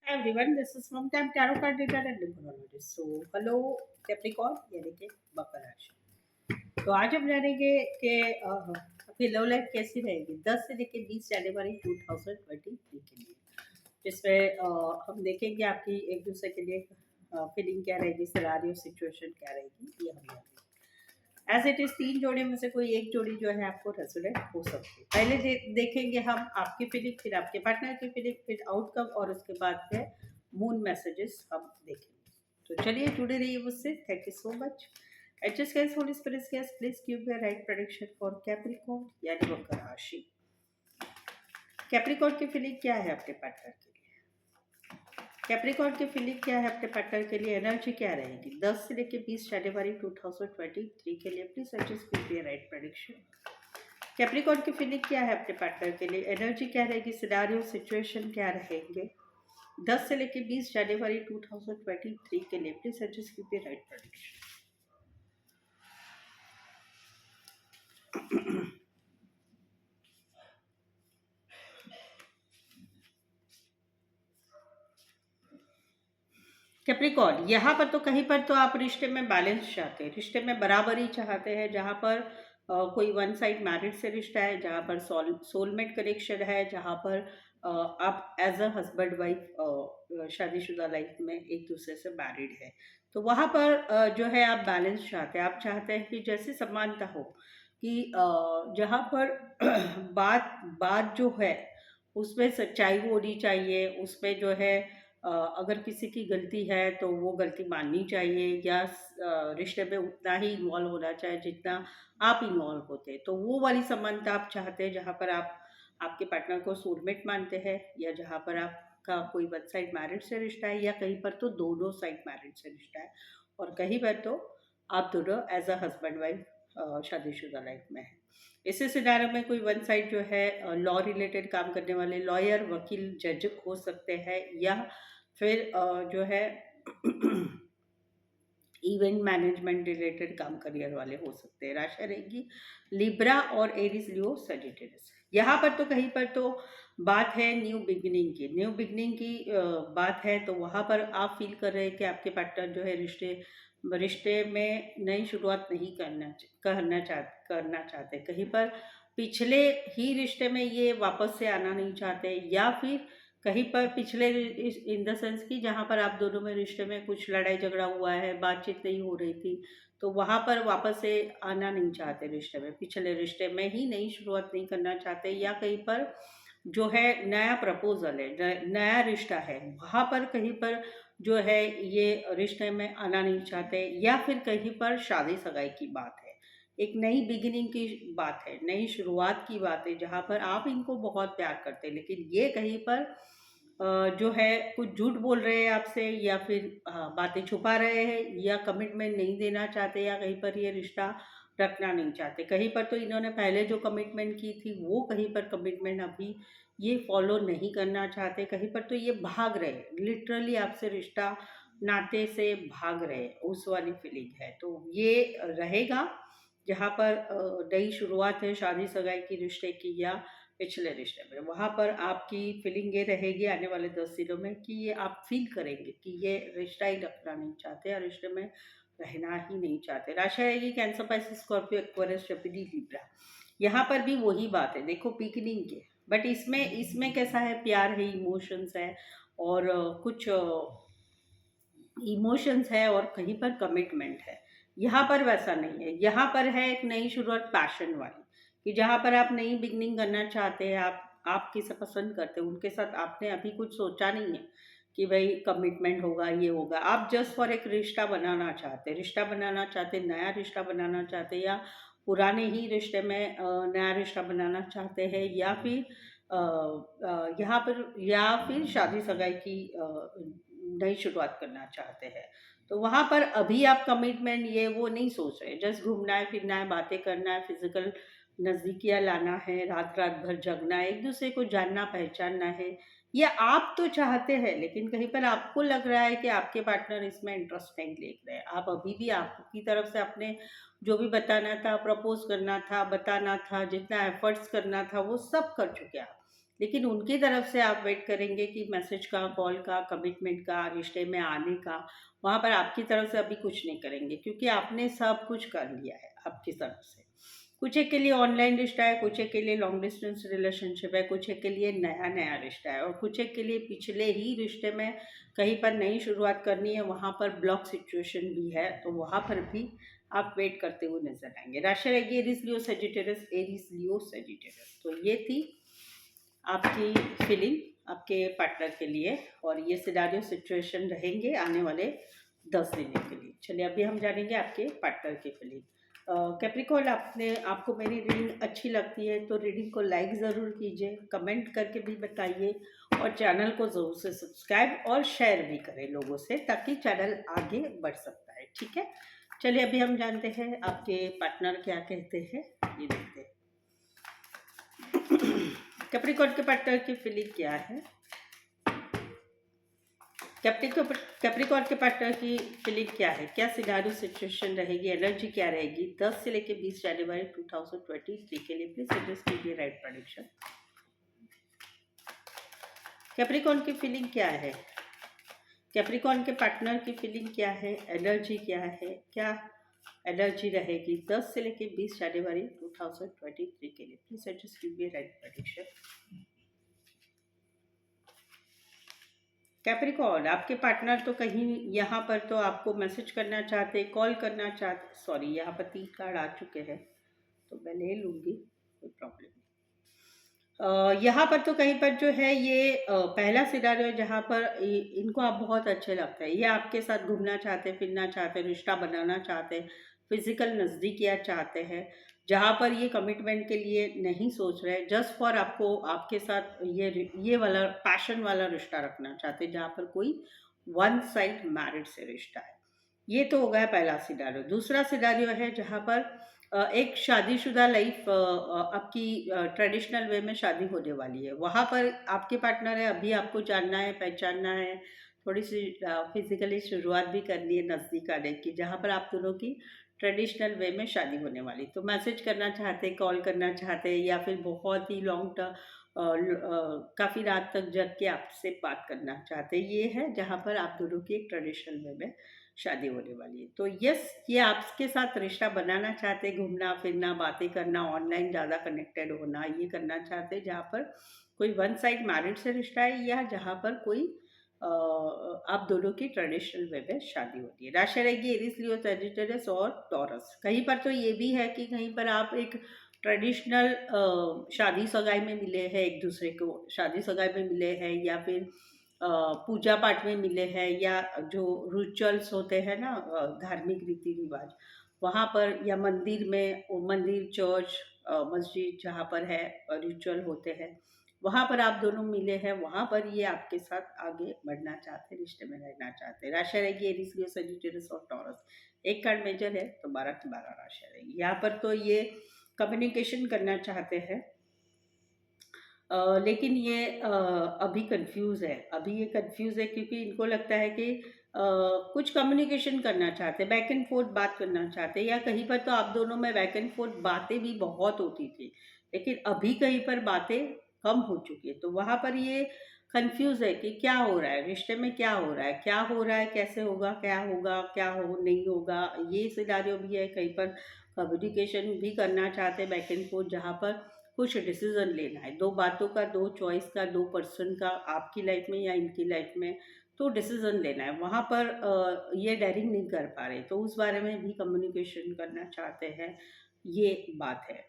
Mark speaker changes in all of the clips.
Speaker 1: Hi everyone, this is from Time Tarot Card Reader and Numerologist. So, hello Capricorn, यानी कि मकर राशि। तो आज हम जानेंगे कि आपकी लव लाइफ कैसी रहेगी 10 से लेकर 20 जनवरी 2023 के लिए, जिसमें हम देखेंगे आपकी एक दूसरे के लिए फीलिंग क्या रहेगी, सिनारियो सिचुएशन क्या रहेगी, ये हम जानेंगे। एज इट इज तीन जोड़े में से कोई एक जोड़ी जो है आपको रेजोनेट हो सकती है। पहले देखेंगे हम आपकी फीलिंग, फिर आपके पार्टनर की फीलिंग, फिर आउटकम, और उसके बाद फिर मून मैसेजेस हम देखेंगे। तो चलिए जुड़े रहिए मुझसे। Thank you so much. Adjust guys, holy spirits guys, please give me right prediction for Capricorn यानी मकर राशि। कैप्रिकॉर्न की फीलिंग क्या है अपने पार्टनर के लिए? कैप्रिकॉर्न की फीलिंग क्या है अपने पार्टनर के लिए? एनर्जी क्या रहेगी 10 से लेकर 20 जनवरी 2023 के लिए? Please adjust give me right prediction. Capricorn की फीलिंग क्या है अपने पार्टनर के लिए? एनर्जी क्या रहेगी? सिनेरियो सिचुएशन क्या रहेंगे 10 से लेकर 20 जनवरी 2023 के लिए? Please adjust give me right prediction. Capricorn, यहाँ पर तो कहीं पर तो आप रिश्ते में बैलेंस चाहते हैं, रिश्ते में बराबरी चाहते हैं, जहाँ पर कोई वन साइड मैरिड से रिश्ता है, जहाँ पर सोलमेट कनेक्शन है, जहाँ पर आप एज अ हस्बैंड वाइफ शादीशुदा लाइफ में एक दूसरे से मैरिड है। तो वहाँ पर जो है आप बैलेंस चाहते हैं। आप चाहते हैं कि जैसे समानता हो, कि जहाँ पर बात बात जो है उसमें सच्चाई होनी चाहिए, उसमें जो है अगर किसी की गलती है तो वो गलती माननी चाहिए, या रिश्ते में उतना ही इन्वॉल्व होना चाहिए जितना आप इन्वॉल्व होते हैं। तो वो वाली समानता आप चाहते हैं, जहाँ पर आप आपके पार्टनर को सोलमेट मानते हैं, या जहाँ पर आपका कोई वन साइड मैरिज से रिश्ता है, या कहीं पर तो दोनों साइड मैरिज से रिश्ता है, और कहीं पर तो आप दोनों एज अ हस्बैंड वाइफ शादीशुदा लाइफ में है। इसी सिनारियो में कोई वन साइड जो है लॉ रिलेटेड काम करने वाले लॉयर, वकील, जज हो सकते हैं, या फिर जो है इवेंट मैनेजमेंट रिलेटेड काम करियर वाले हो सकते हैं। राशि रहेगी लिब्रा और एरीज, लियो, सजिटेरियस। यहाँ पर तो कहीं पर तो बात है न्यू बिगिनिंग की, न्यू बिगिनिंग की बात है। तो वहाँ पर आप फील कर रहे हैं कि आपके पार्टनर जो है रिश्ते रिश्ते में नई शुरुआत नहीं करना चाहते। कहीं पर पिछले ही रिश्ते में ये वापस से आना नहीं चाहते, या फिर कहीं पर पिछले इन द सेंस कि जहाँ पर आप दोनों में रिश्ते में कुछ लड़ाई झगड़ा हुआ है, बातचीत नहीं हो रही थी, तो वहाँ पर वापस से आना नहीं चाहते रिश्ते में, पिछले रिश्ते में ही नई शुरुआत नहीं करना चाहते, या कहीं पर जो है नया प्रपोजल है, नया रिश्ता है, वहाँ पर कहीं पर जो है ये रिश्ते में आना नहीं चाहते, या फिर कहीं पर शादी सगाई की बात है, एक नई बिगिनिंग की बात है, नई शुरुआत की बात है, जहाँ पर आप इनको बहुत प्यार करते हैं, लेकिन ये कहीं पर जो है कुछ झूठ बोल रहे हैं आपसे, या फिर बातें छुपा रहे हैं, या कमिटमेंट नहीं देना चाहते, या कहीं पर ये रिश्ता रखना नहीं चाहते। कहीं पर तो इन्होंने पहले जो कमिटमेंट की थी वो कहीं पर कमिटमेंट अभी ये फॉलो नहीं करना चाहते। कहीं पर तो ये भाग रहे हैं, लिटरली आपसे रिश्ता नाते से भाग रहे हैं, उस वाली फीलिंग है। तो ये रहेगा जहाँ पर नई शुरुआत है शादी सगाई की रिश्ते की, या पिछले रिश्ते में, वहाँ पर आपकी फीलिंग ये रहेगी आने वाले 10 दिनों में कि ये आप फील करेंगे कि ये रिश्ता ही रखना नहीं चाहते, या रिश्ते में रहना ही नहीं चाहते। राशि रहेगी cancer, Pisces, Scorpio, Aquarius, Gemini, Libra. यहाँ पर भी वही बात है, देखो बिगिनिंग के, बट इसमें इसमें कैसा है, प्यार है, इमोशंस है, और कुछ इमोशंस है, और कहीं पर कमिटमेंट है। यहाँ पर वैसा नहीं है, यहाँ पर है एक नई शुरुआत पैशन वाली, कि जहाँ पर आप नई बिगनिंग करना चाहते हैं, आप किसे पसंद करते हैं, उनके साथ आपने अभी कुछ सोचा नहीं है कि भाई कमिटमेंट होगा, ये होगा। आप जस्ट फॉर एक रिश्ता बनाना चाहते हैं, रिश्ता बनाना चाहते हैं, नया रिश्ता बनाना चाहते हैं, या पुराने ही रिश्ते में नया रिश्ता बनाना चाहते हैं, या फिर यहाँ पर, या फिर शादी सगाई की नई शुरुआत करना चाहते हैं। तो वहाँ पर अभी आप कमिटमेंट ये वो नहीं सोच रहे, जस्ट घूमना है, फिरना है, बातें करना है, फिजिकल नज़दीकियाँ लाना है, रात रात भर जगना है, एक दूसरे को जानना पहचानना है। ये आप तो चाहते हैं, लेकिन कहीं पर आपको लग रहा है कि आपके पार्टनर इसमें इंटरेस्ट नहीं ले रहे हैं। आप अभी भी आपकी तरफ से अपने जो भी बताना था, प्रपोज करना था, बताना था, जितना एफर्ट्स करना था, वो सब कर चुके हैं आप। लेकिन उनकी तरफ से आप वेट करेंगे कि मैसेज का, कॉल का, कमिटमेंट का, रिश्ते में आने का, वहाँ पर आपकी तरफ से अभी कुछ नहीं करेंगे क्योंकि आपने सब कुछ कर लिया है आपकी तरफ से। कुछ एक के लिए ऑनलाइन रिश्ता है, कुछ एक के लिए लॉन्ग डिस्टेंस रिलेशनशिप है, कुछ एक के लिए नया नया रिश्ता है, और कुछ एक के लिए पिछले ही रिश्ते में कहीं पर नई शुरुआत करनी है, वहाँ पर ब्लॉक सिचुएशन भी है, तो वहाँ पर भी आप वेट करते हुए नजर आएंगे। राशि रहेगी Aries Leo Sagittarius, Aries Leo Sagittarius. तो ये थी आपकी फीलिंग आपके पार्टनर के लिए, और ये सिनारियो सिचुएशन रहेंगे आने वाले 10 दिनों के लिए। चलिए अभी हम जानेंगे आपके पार्टनर की फीलिंग। कैप्रिकॉर्न, आपको मेरी रीडिंग अच्छी लगती है तो रीडिंग को लाइक ज़रूर कीजिए, कमेंट करके भी बताइए, और चैनल को ज़रूर से सब्सक्राइब और शेयर भी करें लोगों से, ताकि चैनल आगे बढ़ सकता है। ठीक है, चलिए अभी हम जानते हैं आपके पार्टनर क्या कहते हैं, ये देखते हैं। कैप्रिकॉर्न के पार्टनर की फीलिंग क्या है? कैप्रिकॉर्न के पार्टनर की फीलिंग क्या है? क्या सिनारियो सिचुएशन रहेगी, एनर्जी क्या रहेगी 10 से लेकर 20 जनवरी 2023 के लिए? प्लीज सजेस्ट कीजिए राइट प्रेडिक्शन। कैप्रिकॉर्न की फीलिंग क्या है? कैप्रिकॉर्न के पार्टनर की फीलिंग क्या है, एनर्जी क्या है, क्या एनर्जी रहेगी 10 से लेकर 20 जनवरी 2023 के लिए? प्लीज सजेस्ट कीजिए राइट प्रेडिक्शन। कैप्रिकॉर्न, आपके पार्टनर तो कहीं यहाँ पर तो आपको मैसेज करना चाहते, कॉल करना चाहते, सॉरी यहाँ पर 3 कार्ड आ चुके हैं तो मैं ले लूँगी, कोई प्रॉब्लम नहीं। यहाँ पर तो कहीं पर जो है ये पहला सिनारियो है जहाँ पर इनको आप बहुत अच्छे लगते हैं, ये आपके साथ घूमना चाहते, फिरना चाहते, रिश्ता बनाना चाहते, फिजिकल नज़दीकियाँ चाहते हैं, जहाँ पर ये कमिटमेंट के लिए नहीं सोच रहे, जस्ट फॉर आपको आपके साथ ये वाला पैशन वाला रिश्ता रखना चाहते, जहाँ पर कोई वन साइड मैरिड से रिश्ता है। ये तो हो गया पहला सिनारियो। दूसरा सिनारियो है जहाँ पर एक शादीशुदा लाइफ आपकी ट्रेडिशनल वे में शादी होने वाली है, वहाँ पर आपके पार्टनर है, अभी आपको जानना है, पहचानना है, थोड़ी सी फिजिकली शुरुआत भी करनी है नज़दीक आने की, जहाँ पर आप दोनों की ट्रेडिशनल वे में शादी होने वाली। तो मैसेज करना चाहते, कॉल करना चाहते, या फिर बहुत ही लॉन्ग टर्म काफ़ी रात तक जग के आपसे बात करना चाहते, ये है जहाँ पर आप दोनों की एक ट्रेडिशनल वे में शादी होने वाली है। तो यस, ये आपके साथ रिश्ता बनाना चाहते, घूमना फिरना, बातें करना, ऑनलाइन ज़्यादा कनेक्टेड होना, ये करना चाहते, जहाँ पर कोई वन साइड मैरिड से रिश्ता है, या जहाँ पर कोई आप दोनों की ट्रेडिशनल वे में शादी होती है। राशि रहेगी एरीज, लियो, सजिटेरियस और टॉरस। कहीं पर तो ये भी है कि कहीं पर आप एक ट्रेडिशनल शादी सगाई में मिले हैं, एक दूसरे को शादी सगाई में मिले हैं, या फिर पूजा पाठ में मिले हैं, या जो रिचुअल्स होते हैं ना, धार्मिक रीति रिवाज, वहाँ पर, या मंदिर में, मंदिर, चर्च, मस्जिद जहाँ पर है रिचुअल होते हैं, वहाँ पर आप दोनों मिले हैं, वहाँ पर ये आपके साथ आगे बढ़ना चाहते, रिश्ते में रहना चाहते। राशि रहेगी एरीज, लियो, सजिटेरियस और टॉरस। एक कार्ड मेजर है तो 12 की 12 राशि रहेगी। यहाँ पर तो ये कम्युनिकेशन करना चाहते हैं, लेकिन ये अभी कंफ्यूज है, अभी ये कंफ्यूज है क्योंकि इनको लगता है कि कुछ कम्युनिकेशन करना चाहते, बैक एंड फोर्थ बात करना चाहते, या कहीं पर तो आप दोनों में बैक एंड फोर्थ बातें भी बहुत होती थी, लेकिन अभी कहीं पर बातें कम हो चुकी है, तो वहाँ पर ये कंफ्यूज है कि क्या हो रहा है रिश्ते में, क्या हो रहा है, क्या हो रहा है, कैसे होगा, क्या होगा, क्या हो नहीं होगा, ये सिनारियो भी है। कहीं पर कम्युनिकेशन भी करना चाहते बैक एंड फोर्थ, जहाँ पर कुछ डिसीजन लेना है, दो बातों का, दो चॉइस का, दो पर्सन का, आपकी लाइफ में या इनकी लाइफ में, तो डिसीजन लेना है, वहाँ पर ये डेयरिंग नहीं कर पा रहे, तो उस बारे में भी कम्युनिकेशन करना चाहते हैं, ये बात है।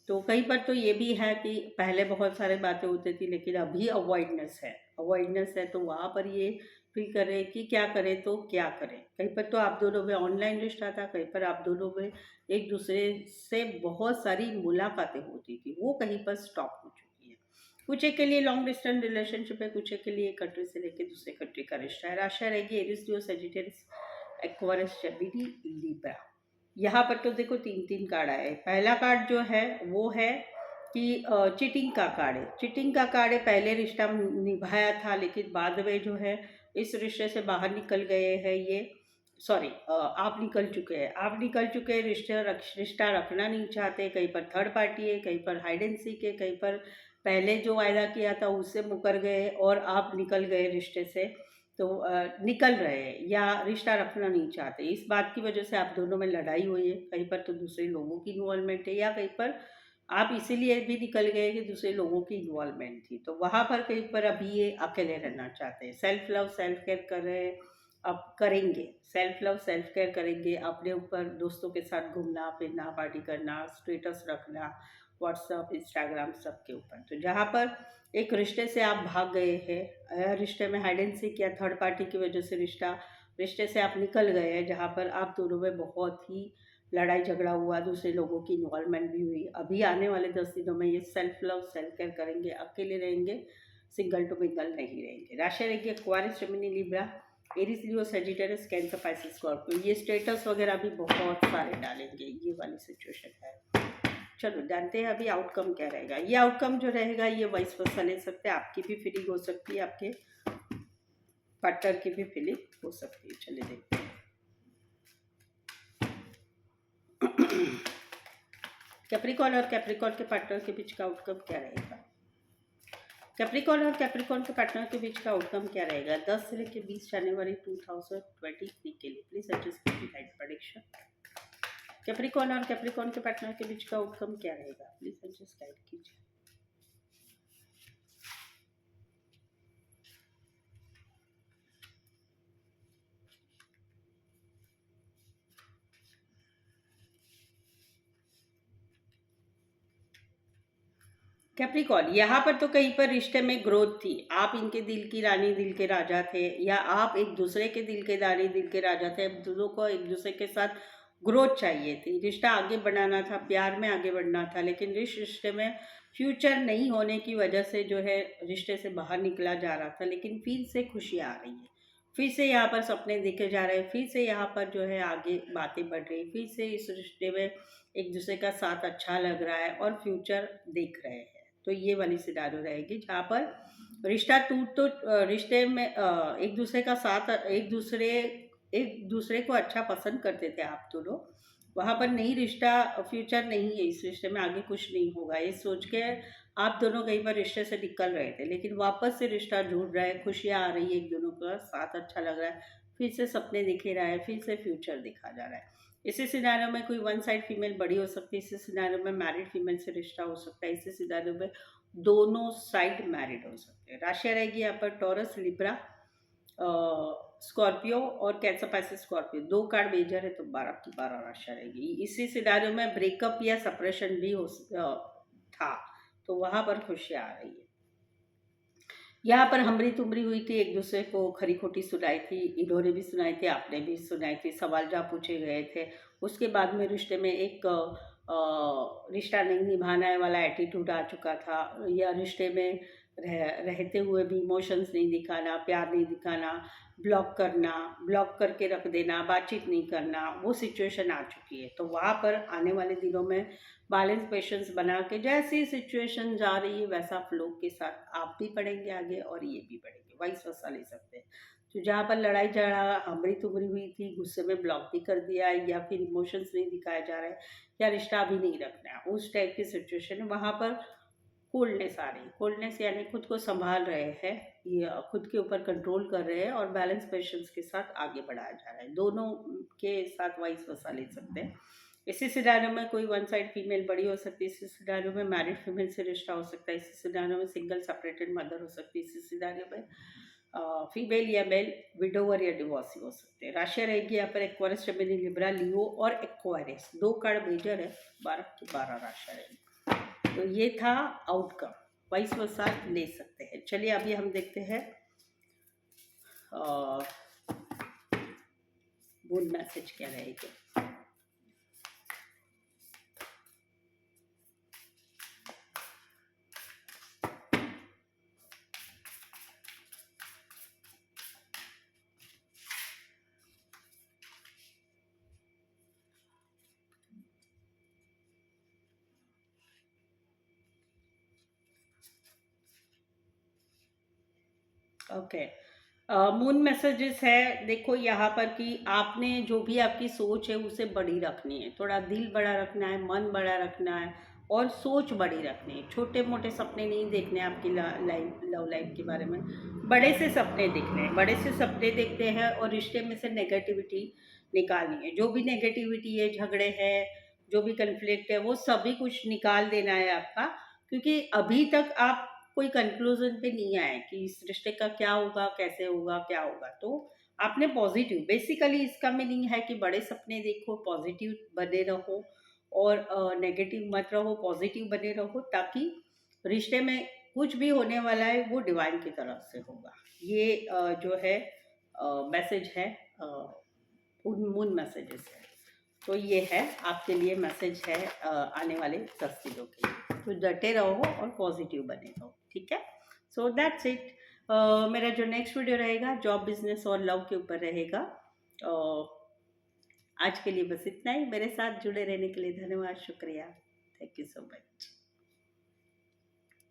Speaker 1: तो कहीं पर तो ये भी है कि पहले बहुत सारे बातें होती थी, लेकिन अभी अवॉइडनेस है, अवॉइडनेस है, तो वहाँ पर ये फील कर रहे हैं कि क्या करें तो क्या करें। कहीं पर तो आप दोनों में ऑनलाइन रिश्ता था, कहीं पर आप दोनों में एक दूसरे से बहुत सारी मुलाकातें होती थी, वो कहीं पर स्टॉप हो चुकी है। कुछ एक के लिए लॉन्ग डिस्टेंस रिलेशनशिप है, कुछ एक के लिए एक कंट्री से लेकर दूसरे कंट्री का रिश्ता है। राशि रहेगी एरीज, लियो, सजिटेरियस, एक्वेरियस, जेमिनी, लिब्रा। यहाँ पर तो देखो 3 कार्ड आए। पहला कार्ड जो है वो है कि चीटिंग का कार्ड है, चीटिंग का कार्ड है। पहले रिश्ता निभाया था, लेकिन बाद में जो है इस रिश्ते से बाहर निकल गए हैं ये, सॉरी आप निकल चुके हैं, आप निकल चुके हैं, रिश्ता रखना नहीं चाहते, कहीं पर थर्ड पार्टी है, कहीं पर हाइड एंड सीक है, कहीं पर पहले जो वायदा किया था उससे मुकर गए और आप निकल गए रिश्ते से, तो निकल रहे हैं या रिश्ता रखना नहीं चाहते, इस बात की वजह से आप दोनों में लड़ाई हुई है। कहीं पर तो दूसरे लोगों की इन्वॉल्वमेंट है, या कहीं पर आप इसीलिए भी निकल गए कि दूसरे लोगों की इन्वॉल्वमेंट थी, तो वहाँ पर कहीं पर अभी ये अकेले रहना चाहते हैं। सेल्फ लव सेल्फ केयर कर रहे हैं, अब करेंगे। सेल्फ लव सेल्फ केयर करेंगे, अपने ऊपर दोस्तों के साथ घूमना फिरना, पार्टी करना, स्टेटस रखना व्हाट्सअप इंस्टाग्राम सब के ऊपर। तो जहाँ पर एक रिश्ते से आप भाग गए हैं, रिश्ते में हाइड एंड सीक या थर्ड पार्टी की वजह से रिश्ते से आप निकल गए हैं, जहाँ पर आप दोनों में बहुत ही लड़ाई झगड़ा हुआ, दूसरे लोगों की इन्वॉल्वमेंट भी हुई। अभी आने वाले 10 दिनों में ये सेल्फ लव सेल्फ केयर करेंगे, अकेले रहेंगे, सिंगल टू मिंगल नहीं रहेंगे। राशि रहेगी एक्वारियस, जेमिनी, लिब्रा, एरीज, लियो, सजिटेरियस, कैंसर, पाइसेस, स्कॉर्पियो। ये स्टेटस वगैरह भी बहुत सारे डालेंगे, ये वाली सिचुएशन है। चलो जानते हैं अभी आउटकम क्या रहेगा। ये आउटकम जो रहेगा ये वाइस वर्सा ले सकते हैं, आपकी भी फीलिंग हो सकती है, आपके पार्टनर की भी फीलिंग हो सकती है। चलिए देखते हैं कैप्रिकॉर्न और कैप्रिकॉर्न के पार्टनर के बीच का आउटकम क्या रहेगा। कैप्रिकॉर्न और कैप्रिकॉर्न के पार्टनर के बीच का आउटकम क्या रहेगा 10 से लेकर 20 जनवरी 2023 के लिए। प्लीज एडजस्ट कीजिए प्रेडिक्शन। कैप्रिकॉर्न और कैप्रिकॉर्न के पार्टनर के बीच का आउटकम क्या रहेगा, प्लीज एडजस्ट गाइड कीजिए। कैप्रिकॉर्न, यहाँ पर तो कहीं पर रिश्ते में ग्रोथ थी, आप इनके दिल की रानी दिल के राजा थे, या आप एक दूसरे के दिल के रानी दिल के राजा थे। दोनों को एक दूसरे के साथ ग्रोथ चाहिए थी, रिश्ता आगे बढ़ाना था, प्यार में आगे बढ़ना था, लेकिन इस रिश्ते में फ्यूचर नहीं होने की वजह से जो है रिश्ते से बाहर निकला जा रहा था। लेकिन फिर से खुशियाँ आ रही है, फिर से यहाँ पर सपने देखे जा रहे हैं, फिर से यहाँ पर जो है आगे बातें बढ़ रही, फिर से इस रिश्ते में एक दूसरे का साथ अच्छा लग रहा है और फ्यूचर देख रहे हैं। तो ये वाली सिनारियो रहेगी जहाँ पर रिश्ता टूट तो रिश्ते में एक दूसरे का साथ एक दूसरे को अच्छा पसंद करते थे आप दोनों, वहाँ पर नहीं, रिश्ता फ्यूचर नहीं है, इस रिश्ते में आगे कुछ नहीं होगा, ये सोच के आप दोनों कई बार रिश्ते से निकल रहे थे, लेकिन वापस से रिश्ता जुड़ रहा है, खुशियाँ आ रही है, एक दोनों का साथ अच्छा लग रहा है, फिर से सपने दिखे रहा है, फिर से फ्यूचर दिखा जा रहा है। इसी सिनारियो में कोई वन साइड फीमेल बड़ी हो सकती है, इसी सिनारियो में मैरिड फीमेल से रिश्ता हो सकता है, इसी सिनारियो में दोनों साइड मैरिड हो सकते हैं। राशि रहेगी यहाँ पर टॉरस, लिब्रा, स्कॉर्पियो और Cancer, Pisces, Scorpio. 2 card major है तो 12 की 12 राशि रहेगी। इसी सिनारियो में ब्रेकअप या सेपरेशन भी था, तो वहाँ पर खुशियाँ आ रही है। यहाँ पर हमरी तुमरी हुई थी, एक दूसरे को खरी खोटी सुनाई थी, इन्होंने भी सुनाई थी, आपने भी सुनाई थी, सवाल जवाब पूछे गए थे। उसके बाद में रिश्ते में एक रिश्ता नहीं निभाना है वाला एटीट्यूड आ चुका था, या रिश्ते में रहते हुए भी इमोशंस नहीं दिखाना, प्यार नहीं दिखाना, ब्लॉक करना, ब्लॉक करके रख देना, बातचीत नहीं करना, वो सिचुएशन आ चुकी है। तो वहाँ पर आने वाले दिनों में बैलेंस पेशेंस बना के जैसी सिचुएशन जा रही है वैसा फ्लो के साथ आप भी बढ़ेंगे आगे और ये भी बढ़ेंगे, वाइस वर्सा ले सकते हैं। तो जहाँ पर लड़ाई झगड़ा हमरी तुमरी हुई थी, गुस्से में ब्लॉक भी कर दिया है, या फिर इमोशंस नहीं दिखाया जा रहा है, या रिश्ता भी नहीं रखना है, उस टाइप की सिचुएशन है, वहाँ पर कोल्डनेस आ रही है। कोल्डनेस यानी खुद को संभाल रहे हैं, ये खुद के ऊपर कंट्रोल कर रहे हैं और बैलेंस पेशेंस के साथ आगे बढ़ाया जा रहा है। दोनों के साथ वाइस वर्सा ले सकते हैं। इसी सिनारियो में कोई वन साइड फीमेल बड़ी हो सकती है, इसी सिनारियो में मैरिड फीमेल से रिश्ता हो सकता है, इसी सिनारियो में सिंगल सेपरेटेड मदर हो सकती है, इसी सिनारियो में फीमेल या मेल विडोवर या डिवोर्सी हो सकते हैं। राशि रहेगी यहाँ पर एक्वारियस, जेमिनी, लिब्रा, लियो और एक्वारियस। 2 कार्ड मेजर है, 12 की 12 राशि रहेगी। तो ये था आउटकम, वाइस वर्सा ले सकते हैं। चलिए अभी हम देखते हैं मून मैसेज क्या रहेगा। ओके, मून मैसेजेस है, देखो यहाँ पर कि आपने जो भी आपकी सोच है उसे बड़ी रखनी है, थोड़ा दिल बड़ा रखना है, मन बड़ा रखना है, और सोच बड़ी रखनी है। छोटे मोटे सपने नहीं देखने आपकी लव लाइफ के बारे में, बड़े से सपने देखने हैं। बड़े से सपने देखते हैं और रिश्ते में से नेगेटिविटी निकालनी है। जो भी नेगेटिविटी है, झगड़े हैं, जो भी कन्फ्लिक्ट है, वो सभी कुछ निकाल देना है आपका, क्योंकि अभी तक आप कोई कंक्लूजन पे नहीं आए कि इस रिश्ते का क्या होगा, कैसे होगा, क्या होगा। तो आपने पॉजिटिव, बेसिकली इसका मीनिंग है कि बड़े सपने देखो, पॉजिटिव बने रहो और नेगेटिव मत रहो, पॉजिटिव बने रहो, ताकि रिश्ते में कुछ भी होने वाला है वो डिवाइन की तरफ से होगा। ये जो है मैसेज है, मून मैसेजेस है। तो ये है आपके लिए मैसेज है आने वाले 10 दिनों के लिए। तो डटे रहो और पॉजिटिव बने रहो, ठीक है। So that's it. मेरा जो नेक्स्ट वीडियो रहेगा जॉब, बिजनेस और लव के ऊपर रहेगा। आज के लिए बस इतना ही। मेरे साथ जुड़े रहने के लिए धन्यवाद, शुक्रिया। Thank you so much.